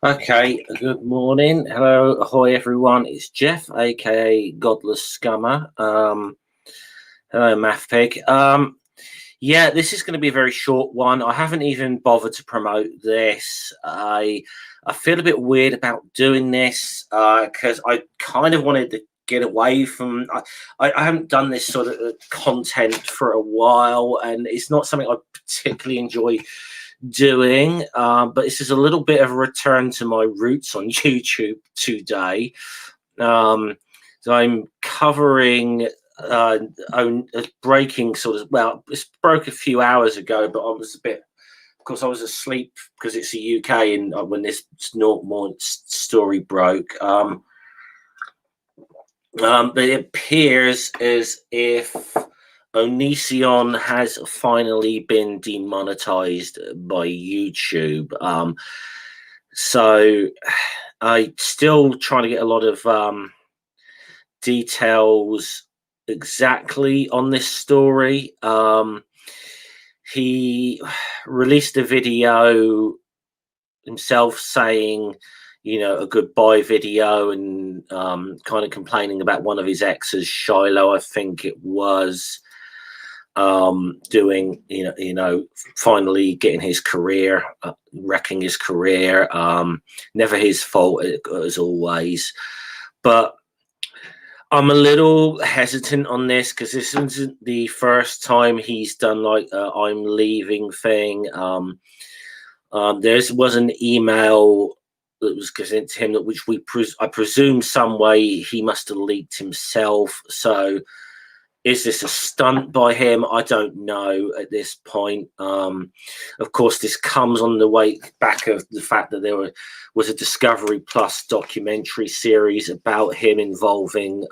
Okay, good morning. Hello, ahoy everyone. It's Jeff, aka Godless Scummer. Hello, MathPig. Yeah, this is going to be a very short one. I haven't even bothered to promote this. I feel a bit weird about doing this because I kind of wanted to get away from. I haven't done this sort of content for a while, and it's not something I particularly enjoy doing, but this is a little bit of a return to my roots on YouTube today. So I'm covering breaking sort of, well, this broke a few hours ago, but I was a bit, of course I was asleep because it's the UK and when this Northmont story broke. But it appears as if Onision has finally been demonetized by YouTube. So I still trying to get a lot of details exactly on this story. He released a video himself saying, you know, a goodbye video and kind of complaining about one of his exes, Shiloh, I think it was. Doing, you know, finally getting his career, wrecking his career. Never his fault as always, but I'm a little hesitant on this because this isn't the first time he's done like I'm leaving thing. There was an email that was sent to him that which I presume some way he must have leaked himself. So is this a stunt by him? I don't know at this point. Of course, this comes on the way back of the fact that there was a Discovery Plus documentary series about him involving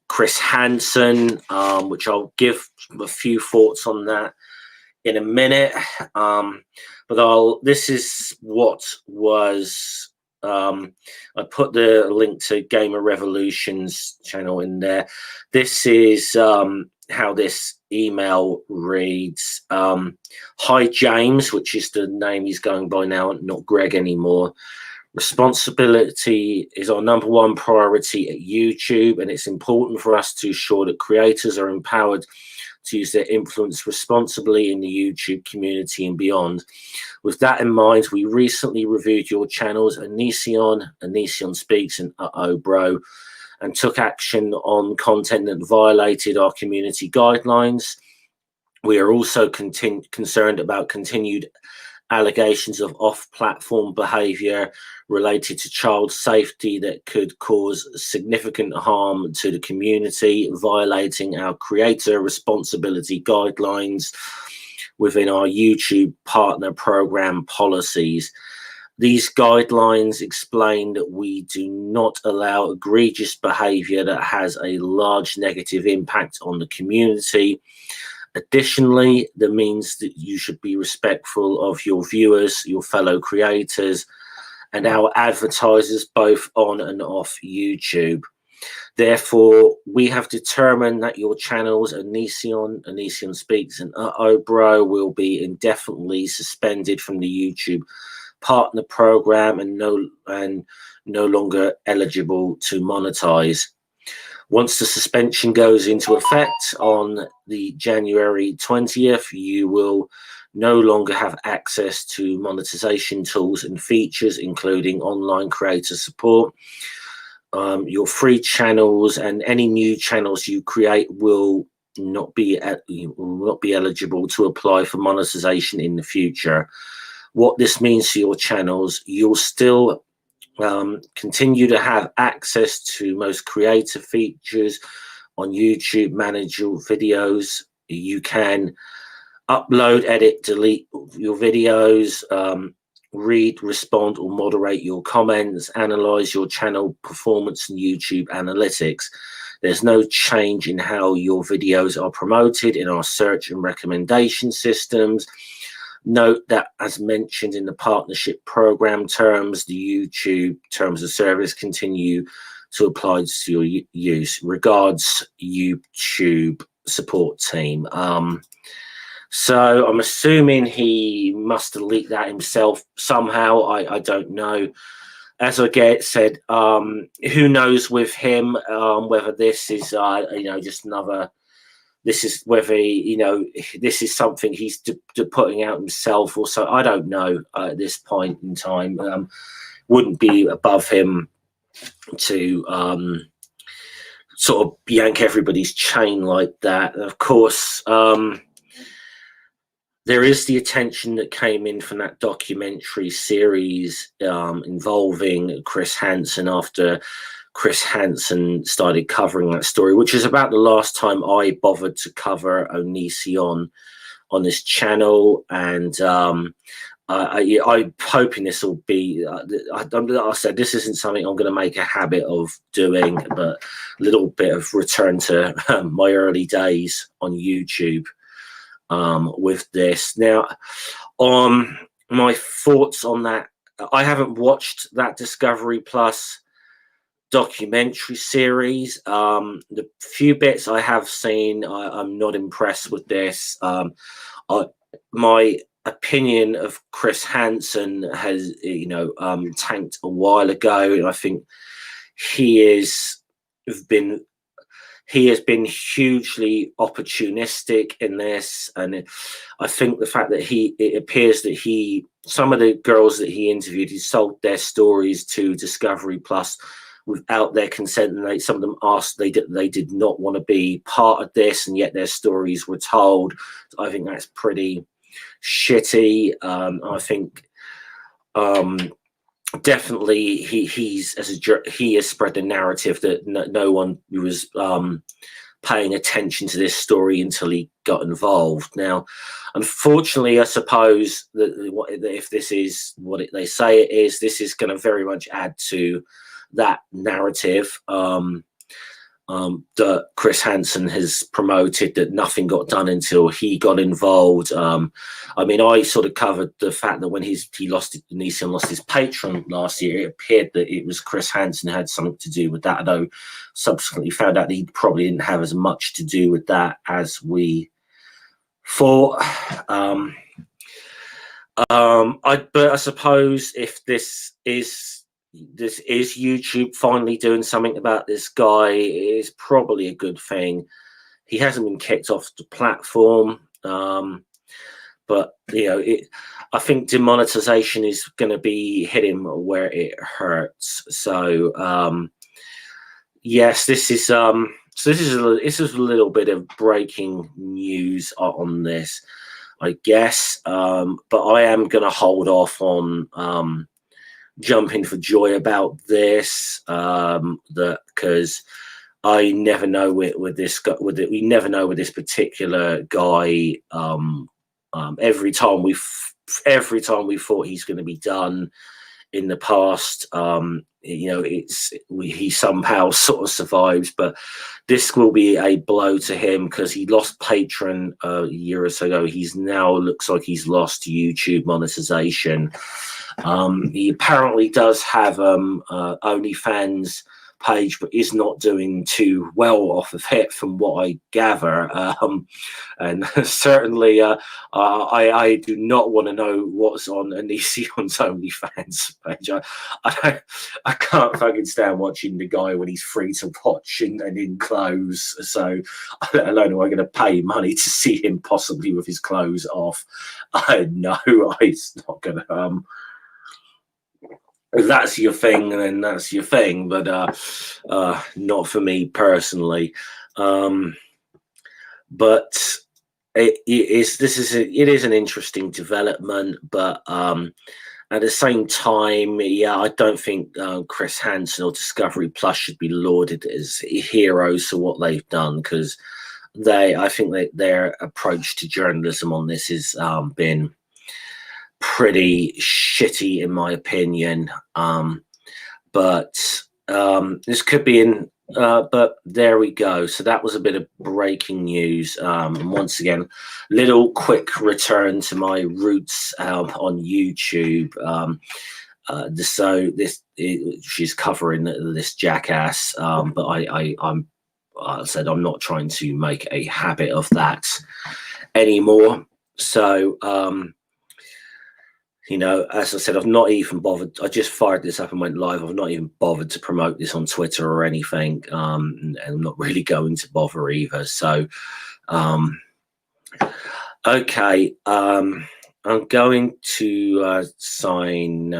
Chris Hansen, which I'll give a few thoughts on that in a minute. But this is what was. I put the link to Gamer Revolution's channel in there. This is how this email reads. Hi James, which is the name he's going by now, not Greg anymore. Responsibility is our number one priority at YouTube, and it's important for us to ensure that creators are empowered to use their influence responsibly in the YouTube community and beyond. With that in mind, we recently reviewed your channels, Onision Speaks, and Uh-Oh Bro, and took action on content that violated our community guidelines. We are also concerned about continued allegations of off-platform behavior related to child safety that could cause significant harm to the community, violating our creator responsibility guidelines within our YouTube partner program policies. These guidelines explain that we do not allow egregious behavior that has a large negative impact on the community. Additionally, that means that you should be respectful of your viewers, your fellow creators, and our advertisers both on and off YouTube. Therefore, we have determined that your channels, Onision Speaks, and Uh-Oh Bro, will be indefinitely suspended from the YouTube partner program and no longer eligible to monetize. Once the suspension goes into effect on the January 20th, you will no longer have access to monetization tools and features, including online creator support. Your free channels and any new channels you create will not be eligible to apply for monetization in the future. what this means to your channels. You'll still continue to have access to most creative features on YouTube. Manage your videos. You can upload, edit, delete your videos, read, respond, or moderate your comments, analyze your channel performance in YouTube analytics. There's no change in how your videos are promoted in our search and recommendation systems. Note that, as mentioned in the partnership program terms, the YouTube terms of service continue to apply to your use. Regards, YouTube support team. So I'm assuming he must delete that himself somehow. I don't know. As I said, who knows with him, whether this is, just another, this is whether, this is something he's putting out himself or so. I don't know at this point in time. Wouldn't be above him to sort of yank everybody's chain like that. And of course, there is the attention that came in from that documentary series involving Chris Hansen after Chris Hansen started covering that story, which is about the last time I bothered to cover Onision on this channel. And I'm hoping this will be, I said, this isn't something I'm going to make a habit of doing, but a little bit of return to my early days on YouTube. With this now, my thoughts on that, I haven't watched that Discovery Plus documentary series. The few bits I have seen, I'm not impressed with this. My opinion of Chris Hansen has, tanked a while ago, and I think he has been hugely opportunistic in this. And I think the fact that it appears that some of the girls that he interviewed, he sold their stories to Discovery Plus without their consent, and some of them asked, they did not want to be part of this, and yet their stories were told. So I think that's pretty shitty. I think definitely he has spread the narrative that no one was paying attention to this story until he got involved. Now, unfortunately, I suppose that if this is what they say it is, this is going to very much add to that narrative that Chris Hansen has promoted, that nothing got done until he got involved. I mean, I sort of covered the fact that when Onision lost his patron last year, it appeared that it was Chris Hansen had something to do with that, although subsequently found out that he probably didn't have as much to do with that as we thought. But I suppose if this is YouTube finally doing something about this guy, is probably a good thing. He hasn't been kicked off the platform, but I think demonetization is going to be hitting where it hurts. So yes, this is a little bit of breaking news on this, I guess. But I am going to hold off on jumping for joy about this, because I never know with this guy. We never know with this particular guy. Every time we thought he's going to be done in the past, he somehow sort of survives. But this will be a blow to him because he lost Patreon a year or so ago. He's now looks like he's lost YouTube monetization. He apparently does have OnlyFans page, but is not doing too well off of it from what I gather. And certainly I do not want to know what's on Onision's OnlyFans page. I can't fucking stand watching the guy when he's free to watch and in clothes. So let alone am I going to pay money to see him possibly with his clothes off. I know it's not going to if that's your thing, then that's your thing, but not for me personally. But it is an interesting development, but at the same time, yeah, I don't think Chris Hansen or Discovery Plus should be lauded as heroes for what they've done, because I think that their approach to journalism on this has been pretty shitty, in my opinion. But this could be in. But there we go. So that was a bit of breaking news. And once again, little quick return to my roots on YouTube. She's covering this jackass, but I said I'm not trying to make a habit of that anymore. So you know, as I said, I've not even bothered. I just fired this up and went live. I've not even bothered to promote this on Twitter or anything, and I'm not really going to bother either. So, okay, I'm going to sign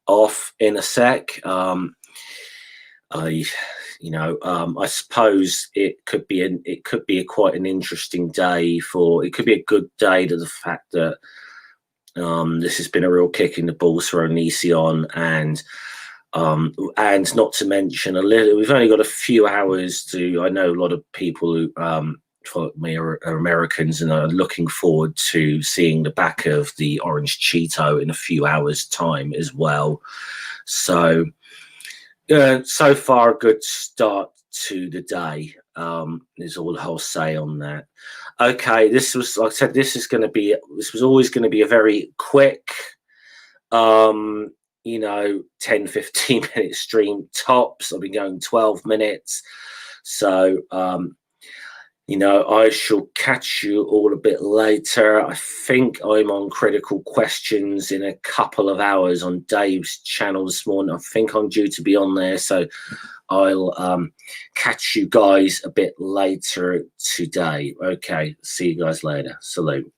off in a sec. I suppose it could be quite an interesting day it could be a good day to the fact that. This has been a real kick in the balls for Onision, and not to mention we've only got a few hours to. I know a lot of people who follow me are Americans and are looking forward to seeing the back of the Orange Cheeto in a few hours' time as well. So, so far a good start to the day. Is all I'll say on that. Okay, this was, like I said, this was always going to be a very quick, 10, 15 minute stream tops. I've been going 12 minutes. So, I shall catch you all a bit later. I think I'm on Critical Questions in a couple of hours on Dave's channel this morning. I think I'm due to be on there. So I'll catch you guys a bit later today. Okay, see you guys later. Salute.